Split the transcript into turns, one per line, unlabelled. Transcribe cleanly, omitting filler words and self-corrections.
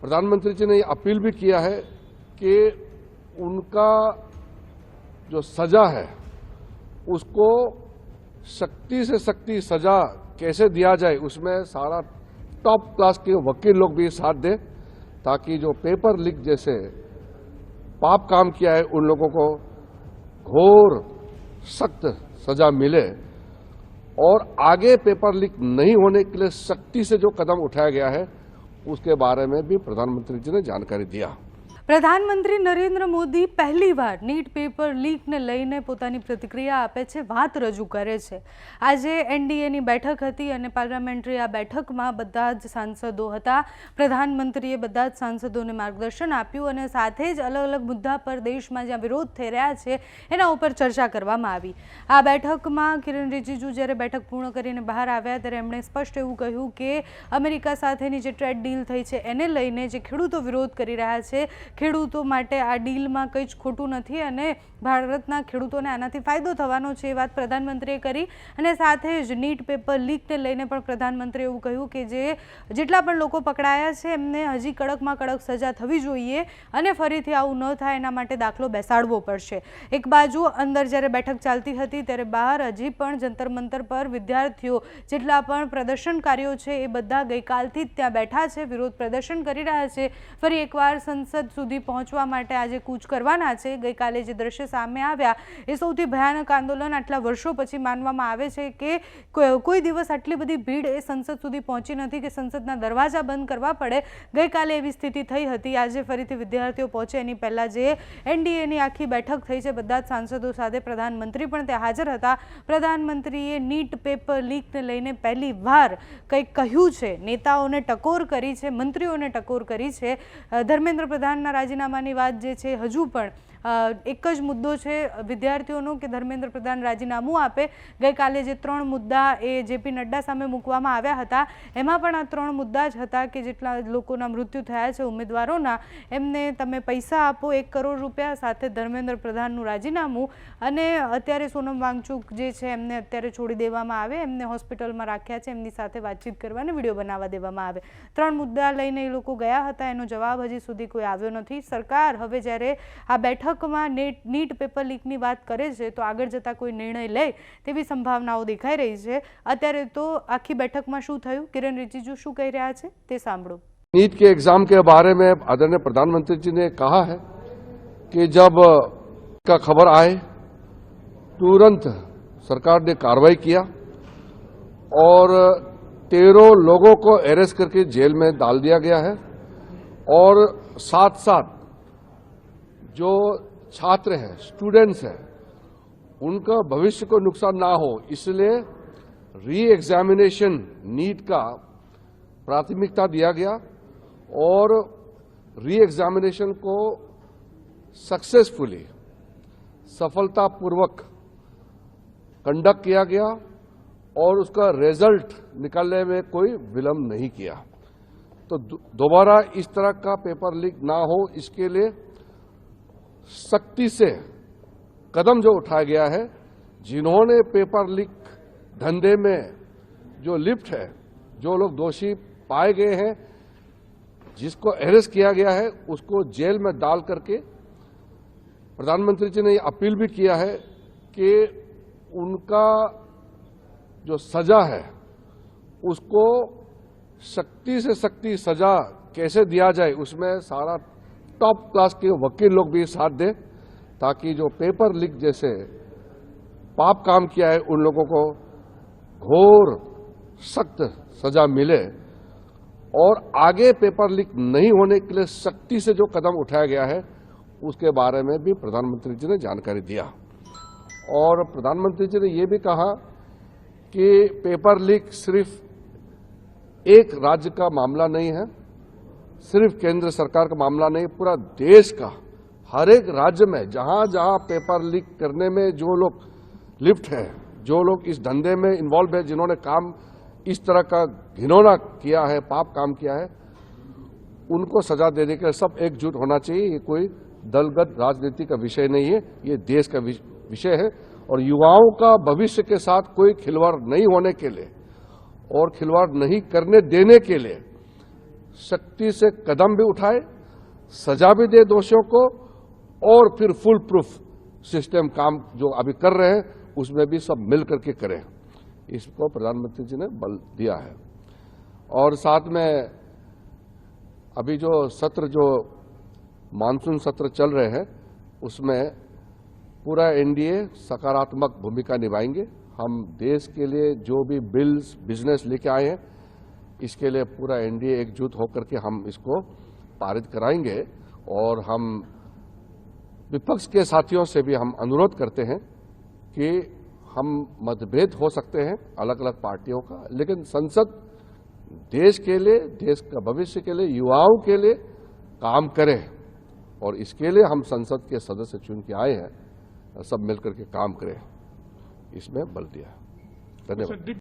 प्रधानमंत्री जी ने अपील भी किया है कि उनका जो सजा है उसको सख्ती से सख्ती सजा कैसे दिया जाए, उसमें सारा टॉप क्लास के वकील लोग भी साथ दें, ताकि जो पेपर लीक जैसे पाप काम किया है उन लोगों को घोर सख्त सजा मिले और आगे पेपर लीक नहीं होने के लिए सख्ती से जो कदम उठाया गया है उसके बारे में भी प्रधानमंत्री जी ने जानकारी दिया।
प्रधानमंत्री नरेंद्र मोदी पहली बार नीट पेपर लीक ने लईने પોતાની પ્રતિક્રિયા આપે છે, વાત રજૂ કરે છે। આજે એનડીએની બેઠક હતી અને પાર્લામેન્ટરી આ બેઠકમાં બધા જ સાંસદો હતા। પ્રધાનમંત્રીએ બધા જ સાંસદોને માર્ગદર્શન આપ્યું અને સાથે જ અલગ અલગ મુદ્દા પર દેશમાં જ્યાં વિરોધ થઈ રહ્યા છે એના ઉપર ચર્ચા કરવામાં આવી। આ બેઠકમાં કિરણ રિજિજુ જ્યારે બેઠક પૂર્ણ કરીને બહાર આવ્યા ત્યારે એમણે સ્પષ્ટ એવું કહ્યું કે અમેરિકા સાથેની જે ટ્રેડ ડીલ થઈ છે એને લઈને જે ખેડૂતો વિરોધ કરી રહ્યા છે, ખેડૂતો માટે આ ડીલમાં કંઈ જ ખોટું નથી અને ભારતના ખેડૂતોને આનાથી ફાયદો થવાનો છે, એ વાત પ્રધાનમંત્રીએ કરી। અને સાથે જ નીટ પેપર લીકને લઈને પણ પ્રધાનમંત્રીએ એવું કહ્યું કે જેટલા પણ લોકો પકડાયા છે એમને હજી કડકમાં કડક સજા થવી જોઈએ અને ફરીથી આવું ન થાય એના માટે દાખલો બેસાડવો પડશે। એક બાજુ અંદર જ્યારે બેઠક ચાલતી હતી ત્યારે બહાર હજી પણ જંતર મંતર પર વિદ્યાર્થીઓ જેટલા પણ પ્રદર્શનકારીઓ છે એ બધા ગઈકાલથી જ ત્યાં બેઠા છે, વિરોધ પ્રદર્શન કરી રહ્યા છે। ફરી એકવાર સંસદ સુધી પહોંચવા માટે આજે કૂચ કરવાના છે। ગઈકાલે જે દ્રશ્ય સામે આવ્યા એ સૌથી ભયાનક આંદોલન આટલા વર્ષો પછી માનવામાં આવે છે કે કોઈ દિવસ આટલી બધી ભીડ એ સંસદ સુધી પહોંચી નથી કે સંસદના દરવાજા બંધ કરવા પડે। ગઈકાલે એવી સ્થિતિ થઈ હતી। આજે ફરીથી વિદ્યાર્થીઓ પહોંચે એની પહેલાં જે એનડીએની આખી બેઠક થઈ છે બધા જ સાંસદો સાથે પ્રધાનમંત્રી પણ ત્યાં હાજર હતા। પ્રધાનમંત્રીએ નીટ પેપર લીકને લઈને પહેલી વાર કંઈક કહ્યું છે, નેતાઓને ટકોર કરી છે, મંત્રીઓને ટકોર કરી છે। ધર્મેન્દ્ર પ્રધાનના રાજીનામાની વાત જે છે હજુ પણ એક જ મુદ્દો છે વિદ્યાર્થીઓનો કે ધર્મેન્દ્ર પ્રધાન રાજીનામું આપે। ગઈકાલે જે 3 મુદ્દા એ જેપી નડ્ડા સામે મૂકવામાં આવ્યા હતા એમાં પણ આ 3 મુદ્દા જ હતા કે જેટલા લોકોના મૃત્યુ થયા છે ઉમેદવારોના એમને તમે પૈસા આપો 1 કરોડ રૂપિયા, સાથે ધર્મેન્દ્ર પ્રધાનનું રાજીનામું અને અત્યારે સોનમ વાંગચુક જે છે એમને અત્યારે છોડી દેવામાં આવે, એમને હોસ્પિટલમાં રાખ્યા છે, એમની સાથે વાતચીત કરવાને વિડીયો બનાવવા દેવામાં આવે। 3 મુદ્દા લઈને એ લોકો ગયા હતા, એનો જવાબ હજી સુધી કોઈ આવ્યો નથી। સરકાર હવે જ્યારે આ બેઠકમાં નીટ પેપર લીકની વાત કરે છે તો આગળ જતા કોઈ નિર્ણય લે તેવી સંભાવનાઓ દેખાઈ રહી છે। અત્યારે તો આખી બેઠકમાં શું થયું, કિરણ રિજિજુ શું કહી રહ્યા છે તે સાંભળો।
नीट के एग्जाम के बारे में आदरणीय प्रधानमंत्री जी ने कहा है कि जब का खबर आए तुरंत सरकार ने कार्रवाई किया और 13 लोगों को अरेस्ट करके जेल में डाल दिया गया है और साथ साथ जो छात्र हैं, स्टूडेंट्स हैं, उनका भविष्य को नुकसान ना हो इसलिए री एग्जामिनेशन नीट का प्राथमिकता दिया गया और री एग्जामिनेशन को सक्सेसफुली सफलतापूर्वक कंडक्ट किया गया और उसका रिजल्ट निकलने में कोई विलंब नहीं किया। तो दोबारा इस तरह का पेपर लीक ना हो इसके लिए सख्ती से कदम जो उठाया गया है, जिन्होंने पेपर लीक धंधे में जो लिप्त है, जो लोग दोषी पाए गए हैं, जिसको अरेस्ट किया गया है उसको जेल में डाल करके प्रधानमंत्री जी ने अपील भी किया है कि उनका जो सजा है उसको सख्ती से सख्ती सजा कैसे दिया जाए, उसमें सारा टॉप क्लास के वकील लोग भी साथ दें, ताकि जो पेपर लीक जैसे पाप काम किया है उन लोगों को घोर सख्त सजा मिले और आगे पेपर लीक नहीं होने के लिए सख्ती से जो कदम उठाया गया है उसके बारे में भी प्रधानमंत्री जी ने जानकारी दिया। और प्रधानमंत्री जी ने ये भी कहा कि पेपर लीक सिर्फ एक राज्य का मामला नहीं है, सिर्फ केंद्र सरकार का मामला नहीं, पूरा देश का हर एक राज्य में जहां जहां पेपर लीक करने में जो लोग लिप्त हैं, जो लोग इस धंधे में इन्वॉल्व है, जिन्होंने काम इस तरह का घिनौना किया है, पाप काम किया है, उनको सजा देने के लिए सब एकजुट होना चाहिए। ये कोई दलगत राजनीति का विषय नहीं है, ये देश का विषय है और युवाओं का भविष्य के साथ कोई खिलवाड़ नहीं होने के लिए और खिलवाड़ नहीं करने देने के लिए सख्ती से कदम भी उठाए, सजा भी दे दोषियों को, और फिर फुल प्रूफ सिस्टम काम जो अभी कर रहे हैं उसमें भी सब मिल करके करें, इसको प्रधानमंत्री जी ने बल दिया है। और साथ में अभी जो सत्र, जो मानसून सत्र चल रहे हैं, उसमें पूरा एनडीए सकारात्मक भूमिका निभाएंगे। हम देश के लिए जो भी बिल्स, बिजनेस लेके आए हैं, इसके लिए पूरा एनडीए एकजुट होकर के हम इसको पारित कराएंगे। और हम विपक्ष के साथियों से भी हम अनुरोध करते हैं कि हम मतभेद हो सकते हैं अलग अलग पार्टियों का, लेकिन संसद देश के लिए, देश का भविष्य के लिए, युवाओं के लिए काम करे, और इसके लिए हम संसद के सदस्य चुन के आए हैं, सब मिलकर के काम करें, इसमें बल दिया। धन्यवाद।